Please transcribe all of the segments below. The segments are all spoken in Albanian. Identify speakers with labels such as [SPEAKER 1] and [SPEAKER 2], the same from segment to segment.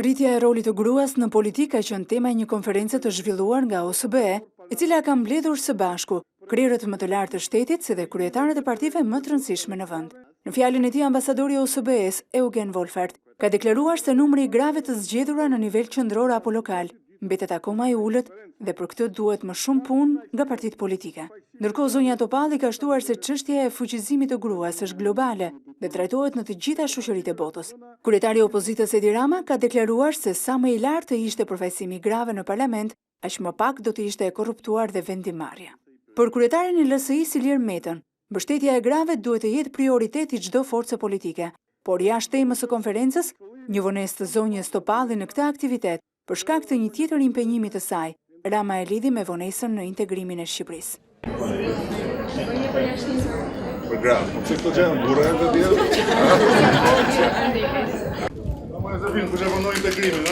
[SPEAKER 1] Rritja e rolit të gruas në politikë ka qenë tema e një konferencë të zhvilluar nga OSBE, e cila ka mbledhur së bashku krerët më të lartë të shtetit si dhe kryetarët e partive më të rëndësishme në vend. Në fjalën e tij, ambasadori i OSBE-s, Eugen Wolfert, ka deklaruar se numri i grave të zgjedhura në nivel qendror apo lokal mbetet akoma i ulët dhe për këtë duhet më shumë punë nga partitë politike. Ndërkohë, zonja Topalli ka shtuar se çështja e fuqizimit të gruas është globale dhe trajtohet në të gjitha shoqëritë e botës. Kryetari i opozitës Edi Rama ka deklaruar se sa më i lartë ishte përfaqësimi i grave në parlament, aq më pak do të ishte e korruptuar dhe vendimarrja. Për kryetarin e LSI Ilir Metën, mbështetja e grave duhet të jetë prioritet i çdo force politike, por jashtë temës së konferencës, një vonesë të zonjës Topalli në këtë aktivitet, për shkak të një tjetër impenjimi të saj, Rama e lidhi me vonesën në integrimin e Shqipërisë.
[SPEAKER 2] Për gra, po pse këto gjëra burrë edhe vjen? Mama e zëvin kur e vonoi integrimin,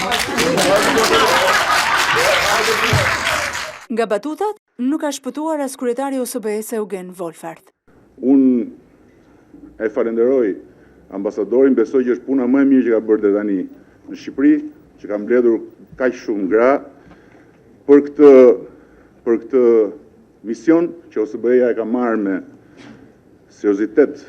[SPEAKER 1] Nga batutat, nuk ka shpëtuar as kryetari i OSBE-s Eugen Wolfert.
[SPEAKER 3] Unë e falenderoj ambasadorin, besoj që është puna më e mirë që ka bërë deri tani në Shqipëri, që ka mbledhur kaq shumë gra për këtë mision që OSBE-ja e ka marrë me seriozitet